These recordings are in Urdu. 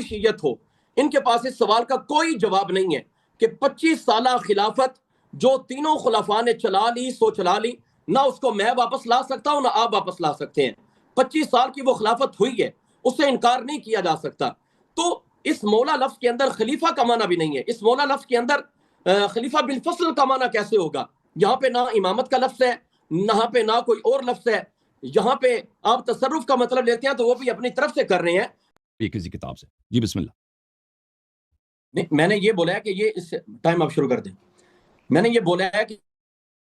کوئی شیعت ہو، ان کے پاس اس سوال کا کوئی جواب نہیں ہے کہ 25 سالہ خلافت جو تینوں خلفاء نے چلا لی سو چلا لی، نہ اس کو میں واپس لا سکتا ہوں نہ آپ واپس لا سکتے ہیں۔ 25 سال کی وہ خلافت ہوئی ہے، اس سے انکار نہیں کیا جا سکتا۔ تو اس مولا لفظ کے اندر خلیفہ کا معنی بھی نہیں ہے، اس مولا لفظ کے اندر خلیفہ بالفصل کا معنی کیسے ہوگا؟ یہاں پہ نہ امامت کا لفظ ہے، یہاں پہ نہ کوئی اور لفظ ہے، یہاں پہ آپ تصرف کا مطلب لیتے ہیں تو وہ بھی اپنی طرف سے کر رہے ہیں یہ کسی کتاب سے۔ جی بسم اللہ۔ نہیں، میں نے یہ بولا ہے کہ یہ اس ٹائم آپ شروع کر دیں۔ میں نے یہ بولا ہے کہ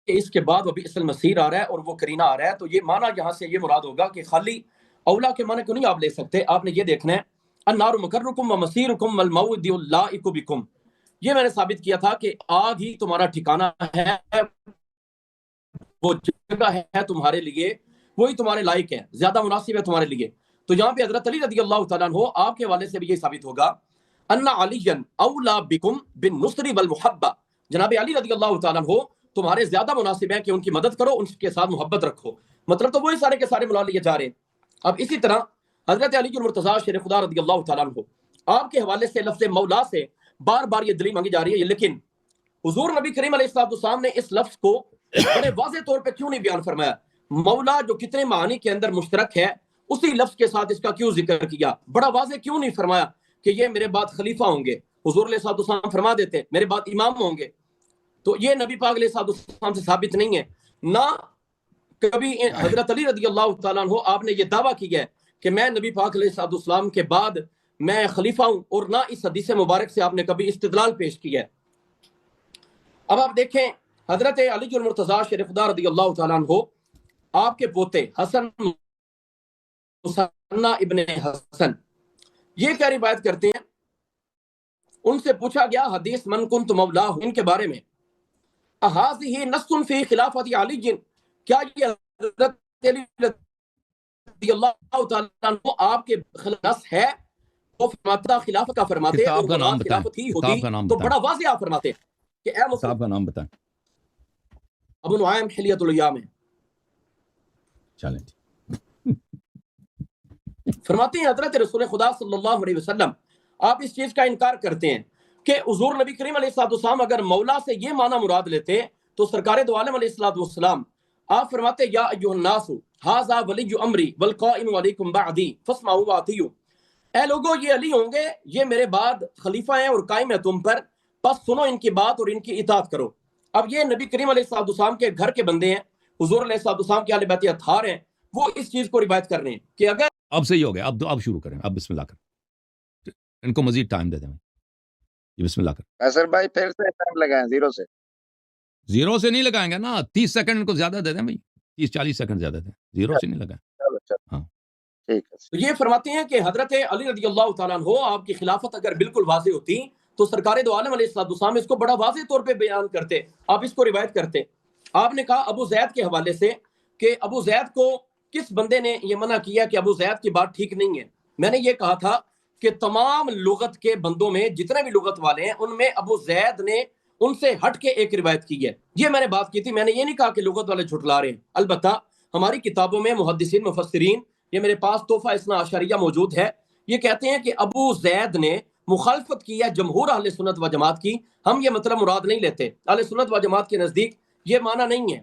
اس کے بعد ابھی اصل مسیر آ رہا ہے اور وہ کرینہ آ رہا ہے، تو یہ معنی یہاں سے یہ مراد ہوگا کہ خالی اولا کے معنی کیوں نہیں آپ لے سکتے؟ آپ نے یہ دیکھنا ہے النار مقرکم ومصیرکم والموعد اللائق بکم، یہ میں نے ثابت کیا تھا کہ آگ ہی تمہارا ٹھکانہ ہے، وہ جگہ ہے تمہارے لیے، وہی تمہارے لائق ہے، زیادہ مناسب ہے تمہارے لیے۔ تو یہاں پہ حضرت علی رضی اللہ تعالیٰ عنہ آپ کے حوالے سے بھی یہ ثابت ہوگا ان علی اولا بکم بالنصر والمحبہ، جناب علی رضی اللہ تعالیٰ عنہ تمہارے زیادہ مناسب ہے کہ ان کی مدد کرو، ان کے ساتھ محبت رکھو۔ مطلب تو وہی سارے کے سارے ملا لیے جا رہے ہیں۔ اب اسی طرح حضرت علی المرتضیٰ شیر خدا رضی اللہ تعالیٰ عنہ آپ کے حوالے سے لفظ مولا سے بار بار یہ دلیل مانگی جا رہی ہے، لیکن حضور نبی کریم علیہ السلام نے اس لفظ کو بڑے واضح طور پہ کیوں نہیں بیان فرمایا؟ مولا جو کتنے معانی کے اندر مشترک ہے، اسی لفظ کے ساتھ اس کا کیوں ذکر کیا؟ بڑا واضح کیوں نہیں فرمایا کہ یہ میرے بعد خلیفہ ہوں گے؟ حضور علیہ السلام فرما دیتے میرے بعد امام ہوں گے۔ تو یہ نبی پاک علیہ السلام سے ثابت نہیں ہے، نہ کبھی حضرت علی رضی اللہ تعالیٰ عنہ آپ نے یہ دعویٰ کیا ہے کہ میں نبی پاک علیہ السلام کے بعد میں خلیفہ ہوں، اور نہ اس حدیث مبارک سے آپ نے کبھی استدلال پیش کیا ہے۔ اب آپ دیکھیں حضرت علی المرتضیٰ شیر خدا رضی اللہ تعالیٰ عنہ آپ کے پوتے حسن مصنع ابن حسن یہ کیا روایت کرتے ہیں؟ ان سے پوچھا گیا حدیث من کنت مولاہ ان کے بارے میں، احاذہ نص فی خلافت علی، کیا یہ حضرت علی رضی اللہ تعالیٰ عنہ آپ کے خلاف ہے؟ وہ فرماتا خلافت کا فرماتے، اور کتاب کا نام بتائیں، خلافت ہی کتاب ہوتی کا نام تو بتائیں، بڑا واضح آپ فرماتے کہ اے مسلم۔ کتاب کا نام بتائیں۔ ابو نعیم حلیۃ الیام میں چلیں فرماتے ہیں حضرت رسول خدا صلی اللہ علیہ وسلم آپ اس چیز کا انکار کرتے ہیں کہ حضور نبی کریم علیہ السلام اگر مولا سے یہ معنی مراد لیتے تو سرکار دو عالم علیہ السلام آپ فرماتے یا ایھا الناس ھذا ولی امری والقائم علیکم بعدی فاسمعوا واطیعوا، اے لوگو یہ علی ہوں گے، یہ میرے بعد خلیفہ ہیں اور قائم ہے تم پر، پس سنو ان کی بات اور ان کی اطاعت کرو۔ اب یہ نبی کریم علیہ السلام کے گھر کے بندے ہیں، حضور علیہ السلام کے اہل بیت اطہار ہیں، وہ اس چیز کو روایت کر رہے ہیں کہ اگر اب صحیح ہو گیا، اب شروع کریں، اب بسم اللہ کریں، ان کو مزید ٹائم دے دیں۔ یہ بسم اللہ کریں۔ اصر بھائی پھر سے ٹائم لگائیں، زیرو سے۔ زیرو سے نہیں لگائیں گے نا، 30 سیکنڈ ان کو زیادہ دے دیں بھائی، 30-40 سیکنڈ زیادہ دیں، زیرو سے نہیں لگائیں۔ چلو چلو ہاں ٹھیک ہے۔ تو یہ فرماتے ہیں کہ حضرت علی رضی اللہ تعالیٰ عنہ آپ کی خلافت اگر بالکل واضح ہوتی تو سرکار دو عالم علیہ السلام اس کو بڑا واضح طور پہ بیان کرتے، آپ اس کو روایت کرتے۔ آپ نے کہا ابو زید کے حوالے سے کہ ابو زید کو کس بندے نے یہ منع کیا کہ ابو زید کی بات ٹھیک نہیں ہے؟ میں نے یہ کہا تھا کہ تمام لغت کے بندوں میں جتنے بھی لغت والے ہیں ان میں ابو زید نے ان سے ہٹ کے ایک روایت کی ہے، یہ میں نے بات کی تھی۔ میں نے یہ نہیں کہا کہ لغت والے جھٹلا رہے ہیں، البتہ ہماری کتابوں میں محدثین مفسرین، یہ میرے پاس تحفہ اثنا عشریہ موجود ہے، یہ کہتے ہیں کہ ابو زید نے مخالفت کی ہے جمہور اہل سنت و جماعت کی، ہم یہ مطلب مراد نہیں لیتے، اہل سنت و جماعت کے نزدیک یہ معنی نہیں ہے۔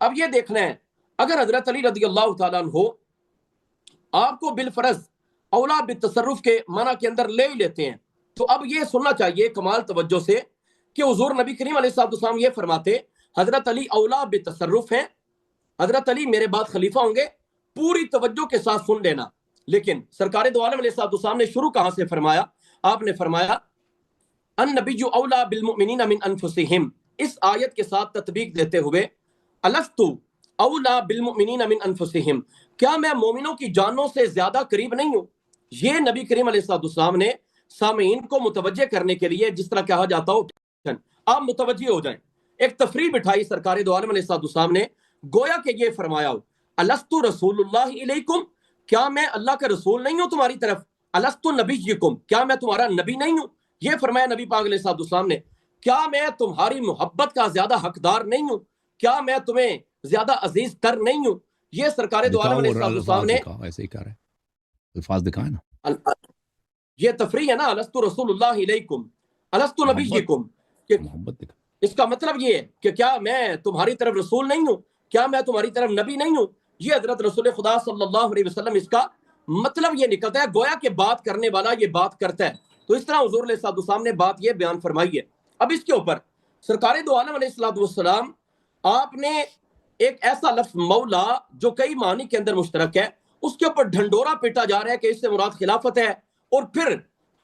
اب یہ دیکھنا ہے اگر حضرت علی رضی اللہ تعالیٰ عنہ آپ کو بالفرض اولا بالتصرف کے معنی کے اندر لے ہی لیتے ہیں، تو اب یہ سننا چاہیے کمال توجہ سے کہ حضور نبی کریم علیہ السلام یہ فرماتے حضرت علی اولا بالتصرف ہیں، حضرت علی میرے بعد خلیفہ ہوں گے، پوری توجہ کے ساتھ سن لینا۔ لیکن سرکار دو عالم علیہ السلام نے شروع کہاں سے فرمایا؟ آپ نے فرمایا النبی اولا بالمؤمنین من انفسہم، اس آیت کے ساتھ تطبیق دیتے ہوئے الست اولا بالمؤمنین من انفسہم، کیا میں مومنوں کی جانوں سے زیادہ قریب نہیں ہوں؟ یہ نبی کریم علیہ السلام نے سامعین کو متوجہ کرنے کے لیے جس طرح کہا جاتا ہو آپ متوجہ ہو جائیں، ایک تفریح بٹھائی سرکار دو عالم علیہ السلام نے، گویا کہ یہ فرمایا ہو الست رسول اللہ علیکم، کیا میں اللہ کا رسول نہیں ہوں تمہاری طرف؟ الست نبیکم، کیا میں تمہارا نبی نہیں ہوں؟ یہ فرمایا نبی پاک علیہ السلام نے، کیا میں تمہاری محبت کا زیادہ حقدار نہیں ہوں؟ کیا میں تمہیں زیادہ عزیز تر نہیں ہوں؟ یہ سرکار دو عالم علیہ السلام نے ایسے ہی کہہ رہے ہیں، الفاظ دکھائیں نا۔ یہ تفریح ہے نا، الستو رسول اللہ علیکم الستو نبیکم، کہ محبت دکھا. اس کا مطلب یہ ہے کہ کیا میں تمہاری طرف رسول نہیں ہوں، کیا میں تمہاری طرف نبی نہیں ہوں. یہ حضرت رسول خدا صلی اللہ علیہ وسلم اس کا مطلب یہ نکلتا ہے، گویا کہ بات کرنے والا یہ بات کرتا ہے. تو اس طرح حضور علیہ السلام نے بات یہ بیان فرمائی ہے. اب اس کے اوپر سرکار دو عالم علیہ السلام آپ نے ایک ایسا لفظ مولا جو کئی معنی کے اندر مشترک ہے، اس کے اوپر ڈھنڈورا پیٹا جا رہا ہے کہ اس سے مراد خلافت ہے، اور پھر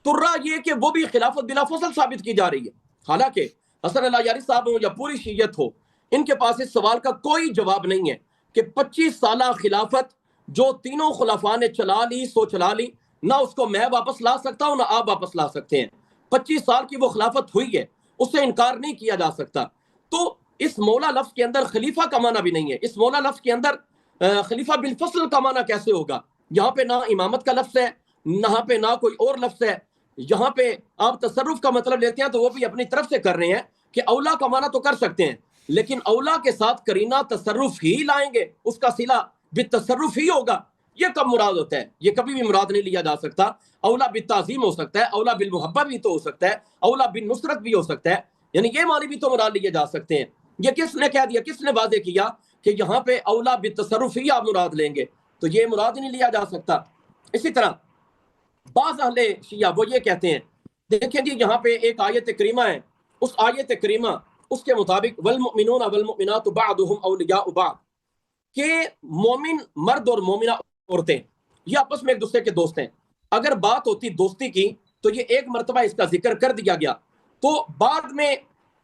ترا یہ کہ وہ بھی خلافت بلا فصل ثابت کی جا رہی ہے. حالانکہ حسن اللہ یاری صاحب ہو یا پوری شیعت ہو، ان کے پاس اس سوال کا کوئی جواب نہیں ہے کہ 25 سالہ خلافت جو تینوں خلفاء نے چلا لی سو چلا لی، نہ اس کو میں واپس لا سکتا ہوں نہ آپ واپس لا سکتے ہیں. 25 سال کی وہ خلافت ہوئی ہے، اس سے انکار نہیں کیا جا سکتا. تو اس مولا لفظ کے اندر خلیفہ کا معنی بھی نہیں ہے. اس مولا لفظ کے اندر خلیفہ بالفصل کا معنی کیسے ہوگا؟ یہاں پہ نہ امامت کا لفظ ہے، یہاں پہ نہ کوئی اور لفظ ہے. یہاں پہ آپ تصرف کا مطلب لیتے ہیں تو وہ بھی اپنی طرف سے کر رہے ہیں کہ اولا کا معنی تو کر سکتے ہیں، لیکن اولا کے ساتھ کرینہ تصرف ہی لائیں گے، اس کا صلہ بالتصرف ہی ہوگا. یہ کب مراد ہوتا ہے؟ یہ کبھی بھی مراد نہیں لیا جا سکتا. اولا بالتعظیم ہو سکتا ہے، اولا بالمحبت بھی تو ہو سکتا ہے، اولا بالنصرت بھی ہو سکتا ہے، یعنی یہ معنی بھی تو مراد لیے جا سکتے ہیں. یہ کس نے کہہ دیا، کس نے واضح کیا کہ یہاں پہ اولا بالتصرف ہی آپ مراد لیں گے؟ تو یہ مراد نہیں لیا جا سکتا. اسی طرح بعض اہل شیعہ وہ یہ کہتے ہیں، دیکھیں جی یہاں پہ ایک آیت کریمہ ہے، اس آیت کریمہ اس کے مطابق والمؤمنون والمؤمنات بعضهم اولیاء بعض، کہ مومن مرد اور مومنہ عورتیں یہ آپس میں ایک دوسرے کے دوست ہیں. اگر بات ہوتی دوستی کی تو یہ ایک مرتبہ اس کا ذکر کر دیا گیا، تو بعد میں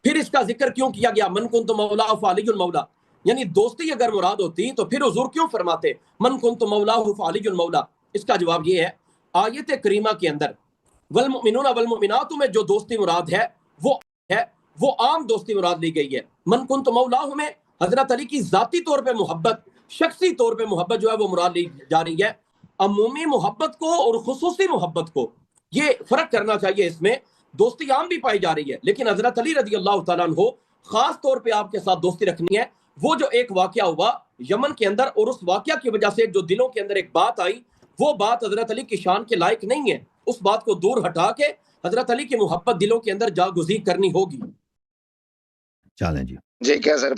پھر اس کا ذکر کیوں کیا گیا؟ من کنت مولا فعلی المولا، یعنی دوستی اگر مراد ہوتی تو پھر حضور کیوں فرماتے من کنت مولا فعلی المولا؟ اس کا جواب یہ ہے، آیت کریمہ کے اندر والمؤمنون والمؤمنات میں جو دوستی مراد ہے وہ عام دوستی مراد لی گئی ہے. من کنت مولا میں حضرت علی کی ذاتی طور پہ محبت، شخصی طور پہ محبت جو ہے وہ مراد لی جا رہی ہے. عمومی محبت کو اور خصوصی محبت کو یہ فرق کرنا چاہیے. اس میں دوستی عام بھی پائی جا رہی ہے، لیکن حضرت علی رضی اللہ تعالیٰ عنہ خاص طور پہ آپ کے ساتھ دوستی رکھنی ہے. وہ جو ایک واقعہ ہوا یمن کے اندر، اور اس واقعہ کی وجہ سے جو دلوں کے اندر ایک بات آئی، وہ بات حضرت علی کی شان کے لائق نہیں ہے. اس بات کو دور ہٹا کے حضرت علی کی محبت دلوں کے اندر جاگزین کرنی ہوگی. چالیں جی. جی کیا سر؟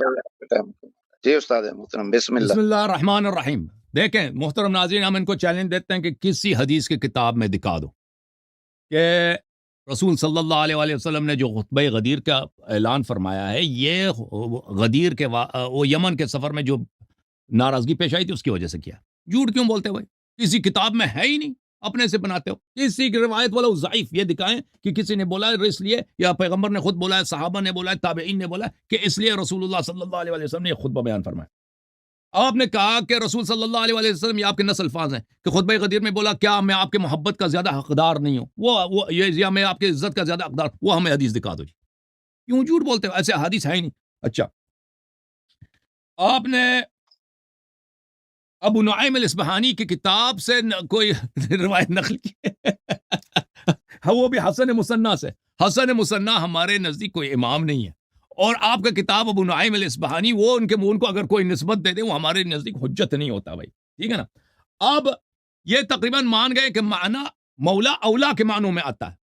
جی استاد محترم، بسم اللہ. بسم اللہ الرحمن الرحیم. دیکھیں محترم ناظرین، ہم ان کو چیلنج دیتے ہیں کہ کسی حدیث کی کتاب میں دکھا دو کہ رسول صلی اللہ علیہ وآلہ وسلم نے جو خطبہ غدیر کا اعلان فرمایا ہے، یہ غدیر کے وہ یمن کے سفر میں جو ناراضگی پیش آئی تھی اس کی وجہ سے کیا. جھوٹ کیوں بولتے بھائی؟ کسی کتاب میں ہے ہی نہیں، اپنے سے بناتے ہو. کسی کی روایت والا ضعیف یہ دکھائیں کہ کسی نے بولا ہے اس لیے، یا پیغمبر نے خود بولا ہے، صحابہ نے بولا ہے، تابعین نے بولا ہے کہ اس لیے رسول اللہ صلی اللہ علیہ وسلم نے یہ خطبہ بیان فرمایا. آپ نے کہا کہ رسول صلی اللہ علیہ وسلم یہ آپ کے نسل الفاظ ہیں کہ خطبہ غدیر میں بولا کیا میں آپ کے محبت کا زیادہ حقدار نہیں ہوں، وہ یا میں آپ کے عزت کا زیادہ حقدار، وہ ہمیں حدیث دکھا دو. جی کیوں جھوٹ بولتے ہو؟ ایسے حدیث ہے ہی نہیں. اچھا، آپ نے ابو نعیم الاصبہانی کی کتاب سے کوئی روایت نقل کی وہ بھی حسن مصنع سے. حسن مصنع ہمارے نزدیک کوئی امام نہیں ہے، اور آپ کا کتاب ابو نعیم الاصبہانی وہ ان کو اگر کوئی نسبت دے دے وہ ہمارے نزدیک حجت نہیں ہوتا بھائی. ٹھیک ہے نا؟ اب یہ تقریباً مان گئے کہ معنی مولا اولا کے معنوں میں آتا ہے،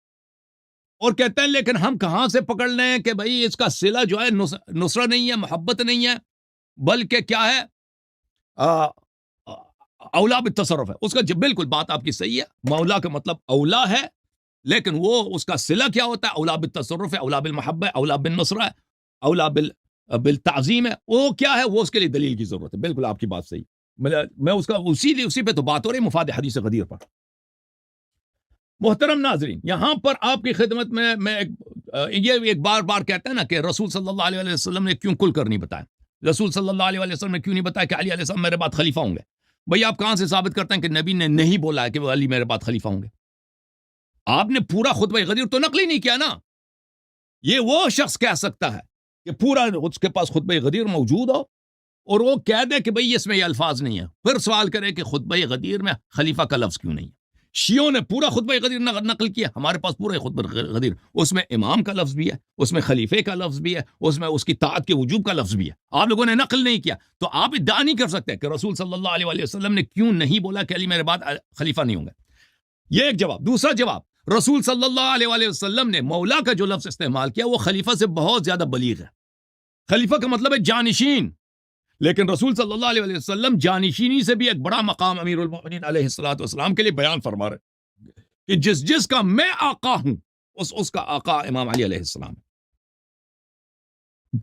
اور کہتے ہیں لیکن ہم کہاں سے پکڑ لیں کہ بھائی اس کا صلہ جو ہے نصرت نہیں ہے، محبت نہیں ہے، بلکہ کیا ہے، اولا بالتصرف ہے. اس کا بالکل بات آپ کی صحیح ہے، مولا کا مطلب اولا ہے، لیکن وہ اس کا صلہ کیا ہوتا ہے؟ اولا بالتصرف ہے، اولا بالمحبت ہے، اولا بالنصرہ ہے، اولا بالتعظیم ہے. وہ کیا ہے؟ وہ اس کے لیے دلیل کی ضرورت ہے. بالکل آپ کی بات صحیح. میں اس کا اسی پہ تو بات ہو رہی مفاد حدیث غدیر پر. محترم ناظرین، یہاں پر آپ کی خدمت میں یہ ایک بار کہتا ہے نا کہ رسول صلی اللہ علیہ وسلم نے کیوں کل کر نہیں بتایا، رسول صلی اللہ علیہ وسلم نے کیوں نہیں بتایا کہ علی علیہ السلام میرے بعد خلیفہ ہوں گے. بھئی آپ کہاں سے ثابت کرتے ہیں کہ نبی نے نہیں بولا ہے کہ وہ علی میرے بعد خلیفہ ہوں گے؟ آپ نے پورا خطبہ غدیر تو نقل ہی نہیں کیا نا. یہ وہ شخص کہہ سکتا ہے کہ پورا اس کے پاس خطبہ غدیر موجود ہو اور وہ کہہ دے کہ بھئی اس میں یہ الفاظ نہیں ہے، پھر سوال کرے کہ خطبہ غدیر میں خلیفہ کا لفظ کیوں نہیں ہے. شیعوں نے پورا خطبہ غدیر نقل کیا، ہمارے پاس پورا خطبہ غدیر، اس میں امام کا لفظ بھی ہے، اس میں خلیفے کا لفظ بھی ہے، اس میں اس کی طاعت کے وجوب کا لفظ بھی ہے. آپ لوگوں نے نقل نہیں کیا، تو آپ ادعا نہیں کر سکتے کہ رسول صلی اللہ علیہ وسلم نے کیوں نہیں بولا کہ علی میرے بعد خلیفہ نہیں ہوں گے. یہ ایک جواب. دوسرا جواب، رسول صلی اللہ علیہ وآلہ وسلم نے مولا کا جو لفظ استعمال کیا وہ خلیفہ سے بہت زیادہ بلیغ ہے. خلیفہ کا مطلب ہے جانشین، لیکن رسول صلی اللہ علیہ وسلم جانشینی سے بھی ایک بڑا مقام امیر المؤمنین علیہ الصلوۃ والسلام کے لیے بیان فرما رہے کہ جس کا میں آقا ہوں اس کا آقا امام علی علیہ السلام.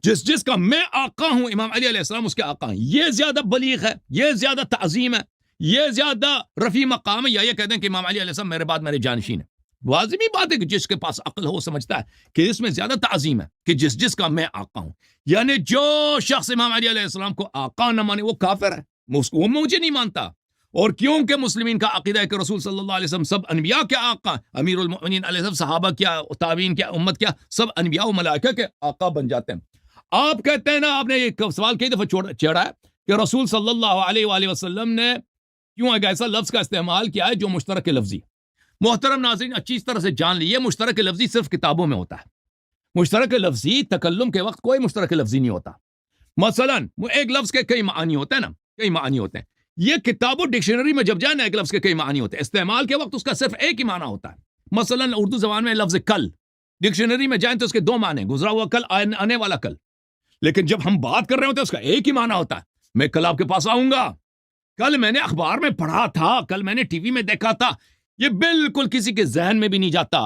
جس کا میں آقا ہوں امام علی علیہ السلام اس کے آقا ہیں. یہ زیادہ بلیغ ہے، یہ زیادہ تعظیم ہے، یہ زیادہ رفیع مقام ہے. یا یہ کہتے ہیں کہ امام علی علیہ السلام میرے بعد میرے جانشین ہیں. واضحی بات ہے کہ جس کے پاس عقل ہو سمجھتا ہے کہ اس میں زیادہ تعظیم ہے کہ جس کا میں آقا ہوں. یعنی جو شخص امام علی علیہ السلام کو آقا نہ مانے وہ کافر ہے، وہ مجھے نہیں مانتا. اور کیونکہ مسلمین کا عقیدہ ہے کہ رسول صلی اللہ علیہ وسلم سب انبیاء کے آقا، امیر المؤمنین علیہ السلام، صحابہ کیا، تابعین کیا، امت کیا، سب انبیاء و ملائکہ کے آقا بن جاتے ہیں. آپ کہتے ہیں نا، آپ نے یہ سوال کئی دفعہ چھیڑا ہے کہ رسول صلی اللہ علیہ وآلہ وسلم نے کیوں ایک ایسا لفظ کا استعمال کیا ہے جو مشترک لفظی. محترم ناظرین، اچھی طرح سے جان لیجیے مشترک لفظی صرف کتابوں میں ہوتا ہے. مشترک لفظی تکلم کے وقت کوئی مشترک لفظی نہیں ہوتا. مثلا ایک لفظ کے کئی معنی ہوتے ہیں نا، کئی معنی ہوتے ہیں. یہ کتاب و ڈکشنری میں جب جائے نا، ایک لفظ کے کئی معنی ہوتے ہیں. استعمال کے وقت اس کا صرف ایک ہی معنی ہوتا ہے. مثلا اردو زبان میں لفظ کل، ڈکشنری میں جائیں تو اس کے دو معنی، گزرا ہوا کل، آنے والا کل. لیکن جب ہم بات کر رہے ہوتے ہیں اس کا ایک ہی معنی ہوتا ہے. میں کل آپ کے پاس آؤں گا، کل میں نے اخبار میں پڑھا تھا، کل میں نے ٹی وی میں دیکھا تھا. یہ بالکل کسی کے ذہن میں بھی نہیں جاتا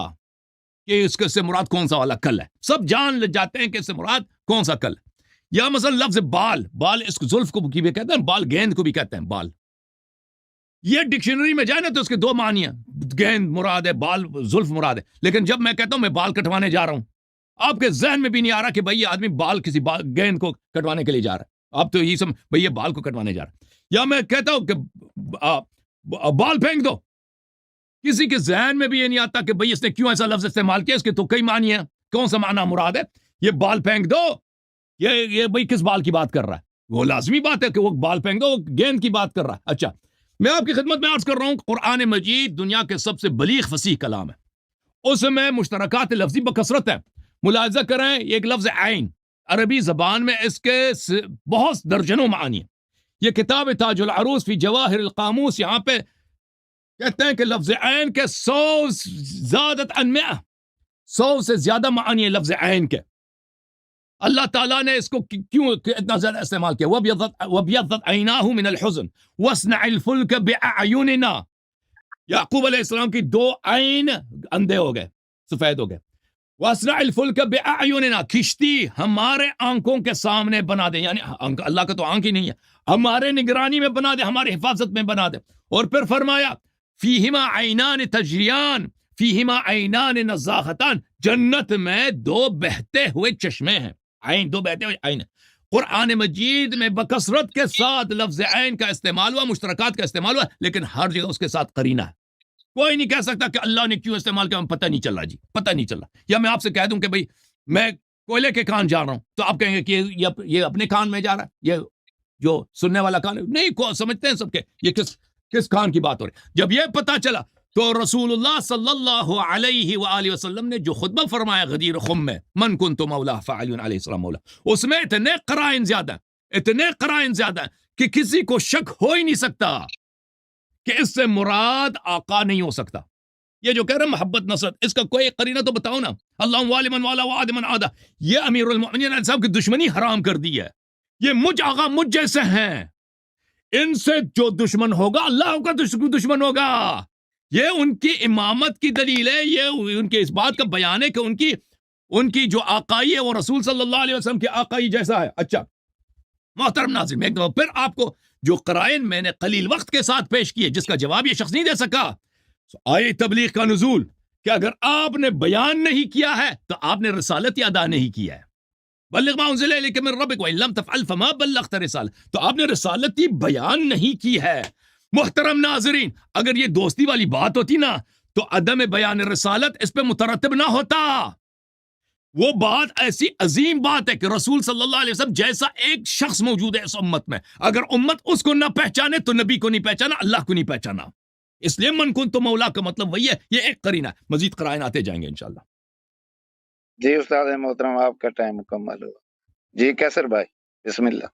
کہ اس سے مراد کون سا والا کل ہے. سب جان جاتے ہیں کہ اس سے مراد کون سا کل ہے. یا مثلا لفظ بال، اس کو زلف کو بھی کہتے ہیں، بال گیند کو بھی کہتے ہیں بال. یہ ڈکشنری میں جائے نا تو اس کے دو معنی ہیں، گیند مراد ہے، بال زلف مراد ہے. لیکن جب میں کہتا ہوں میں بال کٹوانے جا رہا ہوں، آپ کے ذہن میں بھی نہیں آ رہا کہ بھائی یہ آدمی کسی گیند کو کٹوانے کے لیے جا رہا ہے. آپ تو یہ سمجھ بھائی یہ بال کو کٹوانے جا رہا ہے. یا میں کہتا ہوں کہ بال پھینک دو، کسی کے ذہن میں بھی یہ نہیں آتا کہ بھئی اس نے کیوں ایسا لفظ استعمال کیا، اس کے تو کئی معنی ہیں، کون سا معنی مراد ہے. یہ بال پھینک دو، یہ بھئی کس بال کی بات کر رہا ہے؟ وہ لازمی بات ہے کہ وہ بال پھینک دو، وہ گیند کی بات کر رہا ہے. اچھا، میں آپ کی خدمت میں عرض کر رہا ہوں قرآن مجید دنیا کے سب سے بلیغ فصیح کلام ہے. اس میں مشترکات لفظی بکثرت ہے. ملاحظہ کریں، ایک لفظ عین، عربی زبان میں اس کے بہت درجنوں معنی ہیں. یہ کتاب تاج العروس فی جواہر القاموس یہاں پہ کہتے ہیں کہ لفظ عین کے 100 سے زیادہ معنی ہیں لفظ عین کے. اللہ تعالیٰ نے اس کو کیوں اتنا زیادہ استعمال کیا؟ وَبْيَضَّتْ عَيْنَاهُ مِنَ الْحُزْنِ وَاصْنَعِ الْفُلْكَ بِأَعْيُنِنَا. یعقوب علیہ السلام کی دو عین اندھے ہو گئے، سفید ہو گئے. وَاصْنَعِ الْفُلْكَ بِأَعْيُنِنَا، کشتی ہمارے آنکھوں کے سامنے بنا دے. یعنی اللہ کا تو آنکھ ہی نہیں ہے، ہمارے نگرانی میں بنا دے، ہماری حفاظت میں بنا دے. اور پھر فرمایا فیہما عینان تجریان فیہما عینان نضاختان، جنت میں دو بہتے ہوئے چشمے ہیں. عین، دو بہتے ہوئے عین. قرآن مجید میں بکثرت کے ساتھ لفظ عین کا استعمال ہوا، مشترکات کا استعمال ہوا، لیکن ہر جگہ اس کے ساتھ قرینہ ہے. کوئی نہیں کہہ سکتا کہ اللہ نے کیوں استعمال کیا، پتہ نہیں چل رہا جی، پتہ نہیں چل رہا. یا میں آپ سے کہہ دوں کہ بھئی میں کوئلے کے کان جا رہا ہوں، تو آپ کہیں گے کہ یہ اپنے کان میں جا رہا ہے، یہ جو سننے والا کان ہے. نہیں، کو سمجھتے ہیں سب کے یہ کس کان کی بات ہو رہی. جب یہ پتہ چلا تو رسول اللہ صلی اللہ علیہ وآلہ وسلم نے جو خطبہ فرمایا غدیر خم میں، من کنت مولا فعلی علیہ السلام مولا، اس میں اتنے قرائن زیادہ ہیں کہ کسی کو شک ہو ہی نہیں سکتا کہ اس سے مراد آقا نہیں ہو سکتا. یہ جو کہہ رہے ہیں محبت نصرت، اس کا کوئی قرینہ تو بتاؤ نا. اللہ والی من والا وعد من عادہ، یہ امیر المؤمنین علیہ السلام کی دشمنی حرام کر دی ہے. یہ مجھ آقا مجھ جیسے ہیں، ان سے جو دشمن ہوگا اللہ کا دشمن ہوگا. یہ ان کی امامت کی دلیل ہے، یہ ان کے اس بات کا بیان ہے کہ ان کی جو آقائی ہے وہ رسول صلی اللہ علیہ وسلم کی آقائی جیسا ہے. اچھا محترم ناظرین، میں ایک دفعہ پھر آپ کو جو قرائن میں نے قلیل وقت کے ساتھ پیش کیے جس کا جواب یہ شخص نہیں دے سکا. آئے تبلیغ کا نزول کہ اگر آپ نے بیان نہیں کیا ہے تو آپ نے رسالت ادا نہیں کیا ہے. بلغ ما انزل الیک من ربک وان لم تفعل فما بلغت رسالہ، تو آپ نے رسالتی بیان نہیں کی ہے. محترم ناظرین، اگر یہ دوستی والی بات ہوتی نا تو عدم بیان رسالت اس پہ مترتب نہ ہوتا. وہ بات ایسی عظیم بات ہے کہ رسول صلی اللہ علیہ وسلم جیسا ایک شخص موجود ہے اس امت میں، اگر امت اس کو نہ پہچانے تو نبی کو نہیں پہچانا، اللہ کو نہیں پہچانا. اس لیے من کنت مولا کا مطلب وہی ہے. یہ ایک قرینہ ہے، مزید قرائن آتے جائیں گے انشاءاللہ. جی استاد محترم، آپ کا ٹائم مکمل ہوا. جی کیسر بھائی، بسم اللہ.